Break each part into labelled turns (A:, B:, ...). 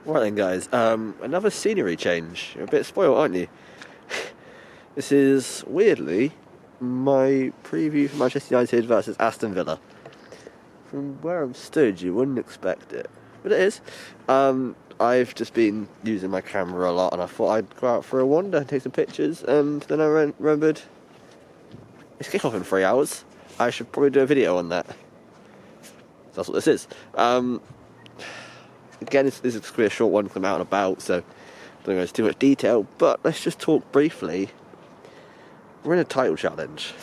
A: Right then, guys. Another scenery change. You're a bit spoiled, aren't you? This is, weirdly, my preview for Manchester United versus Aston Villa. From where I'm stood, you wouldn't expect it. But it is. I've just been using my camera a lot, and I thought I'd go out for a wander and take some pictures, and then I remembered it's kick-off in 3 hours. I should probably do a video on that. So that's what this is. Again, this is going to be a short one because I'm out and about, so I don't go into too much detail, but let's just talk briefly. We're in a title challenge.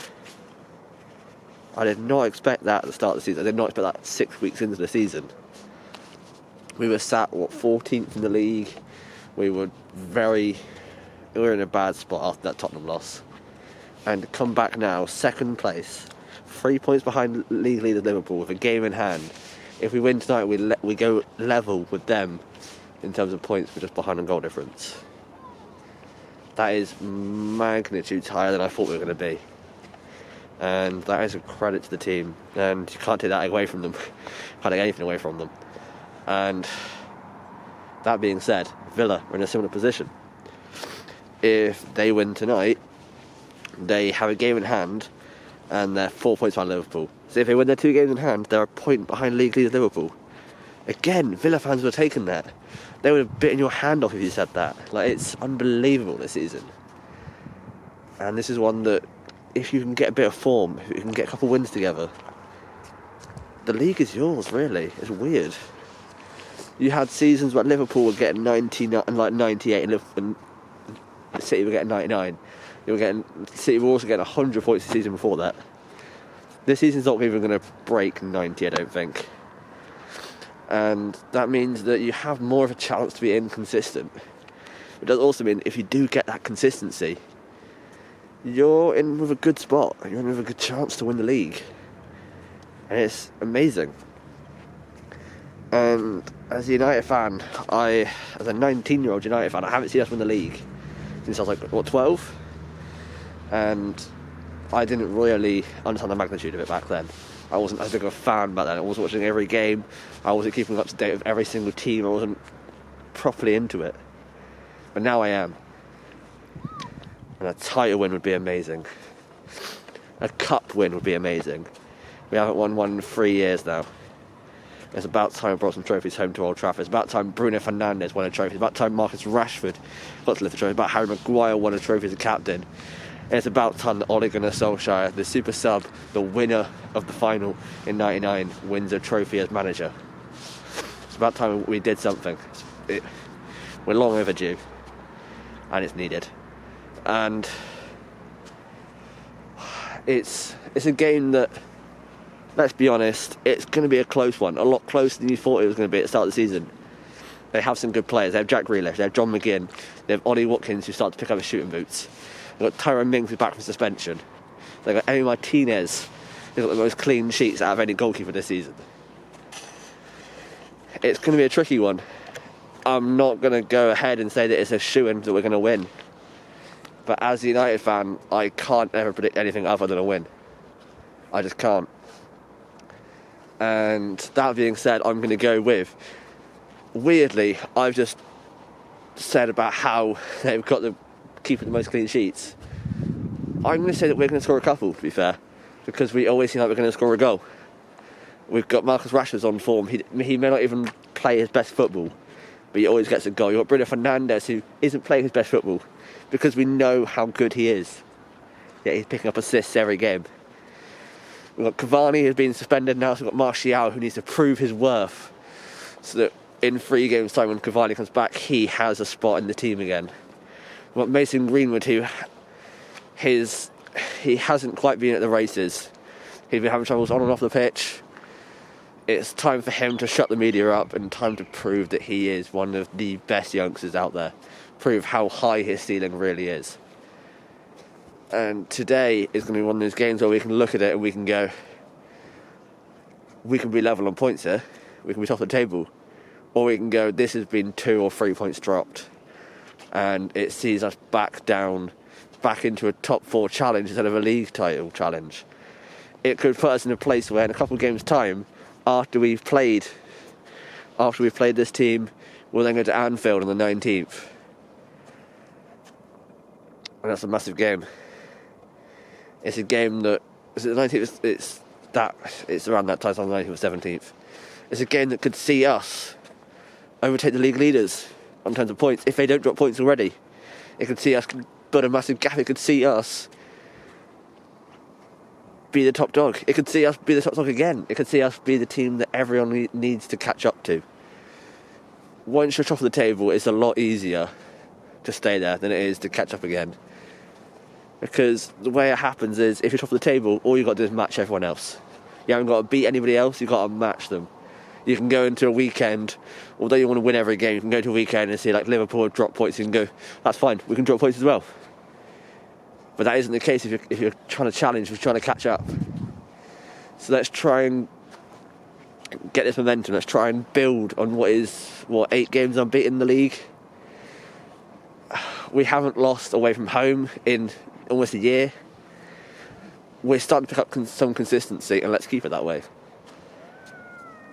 A: I did not expect that at the start of the season. I did not expect that 6 weeks into the season. We were sat, 14th in the league. We were in a bad spot after that Tottenham loss. And to come back now, second place, 3 points behind league leader Liverpool with a game in hand. If we win tonight, we go level with them in terms of points. We're just behind on goal difference. That is magnitudes higher than I thought we were going to be. And that is a credit to the team. And you can't take that away from them. Can't take anything away from them. And that being said, Villa are in a similar position. If they win tonight, they have a game in hand and they're 4 points behind Liverpool. So if they win their 2 games in hand, they're a point behind league leader Liverpool. Again, Villa fans would have taken that. They would have bitten your hand off if you said that. It's unbelievable this season. And this is one that, if you can get a bit of form, if you can get a couple of wins together, the league is yours, really. It's weird. You had seasons where Liverpool were getting 99 and 98 and City were getting 99. City were also getting 100 points the season before that. This season's not even going to break 90, I don't think. And that means that you have more of a chance to be inconsistent. It does also mean if you do get that consistency, you're in with a good spot. You're in with a good chance to win the league. And it's amazing. And as a United fan, as a 19-year-old United fan, I haven't seen us win the league since I was 12? And I didn't really understand the magnitude of it back then. I wasn't as big of a fan back then. I wasn't watching every game. I wasn't keeping up to date with every single team. I wasn't properly into it. But now I am. And a title win would be amazing. A cup win would be amazing. We haven't won one in 3 years now. It's about time we brought some trophies home to Old Trafford. It's about time Bruno Fernandes won a trophy. It's about time Marcus Rashford got to lift a trophy. It's about Harry Maguire won a trophy as a captain. And it's about time that Ole Gunnar Solskjaer, the super sub, the winner of the final in '99, wins a trophy as manager. It's about time we did something. We're long overdue. And it's needed. And it's a game that, let's be honest, it's going to be a close one. A lot closer than you thought it was going to be at the start of the season. They have some good players. They have Jack Grealish, they have John McGinn, they have Ollie Watkins who start to pick up his shooting boots. They've got Tyrone Mings who's back from suspension. They've got Emi Martinez who's got the most clean sheets out of any goalkeeper this season. It's going to be a tricky one. I'm not going to go ahead and say that it's a shoo-in that we're going to win. But as a United fan, I can't ever predict anything other than a win. I just can't. And that being said, I'm going to go with, weirdly, I've just said about how they've got the keeping the most clean sheets. I'm going to say that we're going to score a couple, to be fair, because we always seem like we're going to score a goal. We've got Marcus Rashford's on form. He may not even play his best football, but he always gets a goal. You've got Bruno Fernandes, who isn't playing his best football, because we know how good he is. Yet he's picking up assists every game. We've got Cavani, who's been suspended now, so we've got Martial, who needs to prove his worth, so that in 3 games' time, when Cavani comes back, he has a spot in the team again. We've got Mason Greenwood, who he hasn't quite been at the races. He's been having troubles on and off the pitch. It's time for him to shut the media up and time to prove that he is one of the best youngsters out there. Prove how high his ceiling really is. And today is going to be one of those games where we can look at it and we can go, we can be level on points here, we can be top of the table, or we can go, this has been 2 or 3 points dropped, and it sees us back into a top 4 challenge instead of a league title challenge. It could put us in a place where in a couple of games' time, after we've played after we've played this team, we'll then go to Anfield on the 19th. And that's a massive game. It's a game that... Is it the 19th? It's around that time, on the 19th or 17th. It's a game that could see us overtake the league leaders in terms of points, if they don't drop points already. It could see us build a massive gap. It could see us be the top dog. It could see us be the top dog again. It could see us be the team that everyone needs to catch up to. Once you're top of the table, it's a lot easier to stay there than it is to catch up again. Because the way it happens is, if you're top of the table, all you've got to do is match everyone else. You haven't got to beat anybody else, you've got to match them. You can go into a weekend, although you want to win every game, you can go to a weekend and see like Liverpool drop points, you can go, that's fine, we can drop points as well. But that isn't the case if you're trying to challenge, if you're trying to catch up. So let's try and get this momentum, let's try and build on 8 games unbeaten in the league. We haven't lost away from home in almost a year. We're starting to pick up some consistency, and let's keep it that way.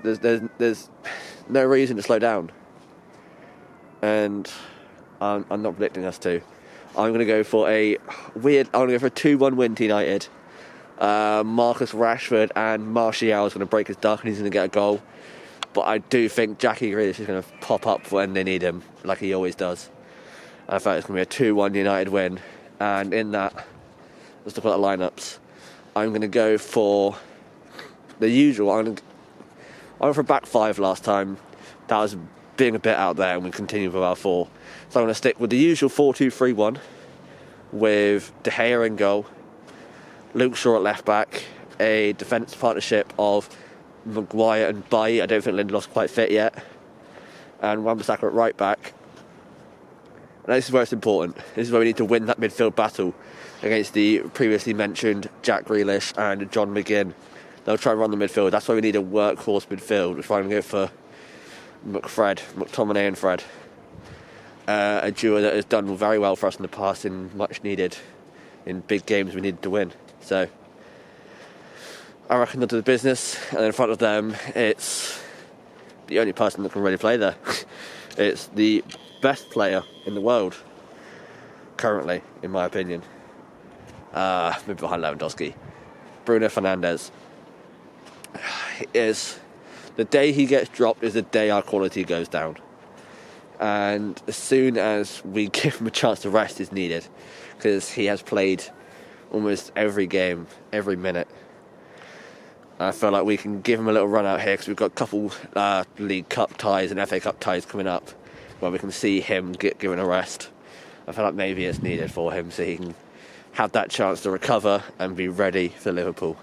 A: There's no reason to slow down, and I'm not predicting us to. I'm going to go for a 2-1 win to United. Marcus Rashford and Martial is going to break his duck, and he's going to get a goal. But I do think Jackie Grealish is going to pop up when they need him, like he always does. I thought it's going to be a 2-1 United win, and in that, let's look at the lineups. I'm going to go for the usual. I went for a back 5 last time. That was being a bit out there, and we continued with our 4. So I'm going to stick with the usual 4-2-3-1 with De Gea in goal, Luke Shaw at left back, a defence partnership of Maguire and Bailly. I don't think Lindelof's quite fit yet, and Wan-Bissaka at right back. And this is where it's important. This is where we need to win that midfield battle against the previously mentioned Jack Grealish and John McGinn. They'll try and run the midfield. That's why we need a workhorse midfield. We're trying to go for McTominay and Fred. A duo that has done very well for us in the past and much needed in big games we needed to win. So I reckon they'll do the business, and in front of them it's the only person that can really play there. It's the best player in the world currently, in my opinion. Maybe behind Lewandowski. Bruno Fernandes. The day he gets dropped is the day our quality goes down. And as soon as we give him a chance to rest is needed, because he has played almost every game, every minute. I feel like we can give him a little run out here, because we've got a couple League Cup ties and FA Cup ties coming up where we can see him get given a rest. I feel like maybe it's needed for him so he can have that chance to recover and be ready for Liverpool.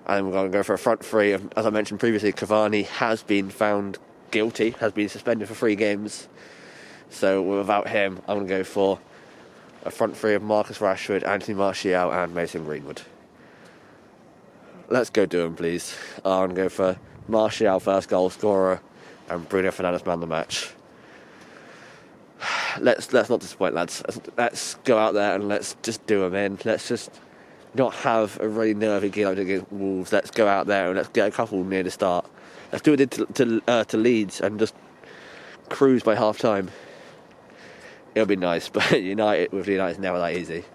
A: And we're going to go for a front 3. As I mentioned previously, Cavani has been found guilty, has been suspended for 3 games. So without him, I'm going to go for a front 3 of Marcus Rashford, Anthony Martial and Mason Greenwood. Let's go do them, please. I'm going to go for Martial first goal scorer and Bruno Fernandes man of the match. Let's not disappoint, lads. Let's go out there and let's just do them in. Let's just not have a really nervy game against Wolves. Let's go out there and let's get a couple near the start. Let's do it to Leeds and just cruise by half time. It'll be nice, but United is never that easy.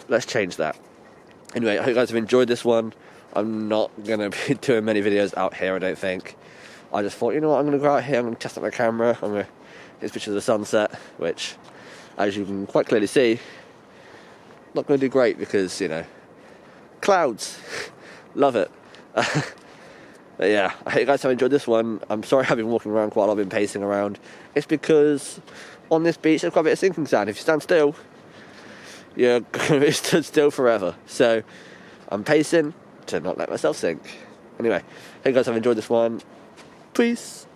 A: Let's change that. Anyway, I hope you guys have enjoyed this one. I'm not going to be doing many videos out here, I don't think. I just thought, you know what, I'm going to go out here, I'm going to test out my camera, I'm going to take pictures of the sunset, which, as you can quite clearly see, not going to do great because, clouds. Love it. But yeah, I hope you guys have enjoyed this one. I'm sorry I've been walking around quite a lot, I've been pacing around. It's because on this beach there's quite a bit of sinking sand. If you stand still, you're going to be stood still forever. So I'm pacing to not let myself sink. Anyway, hope you guys have enjoyed this one. Peace.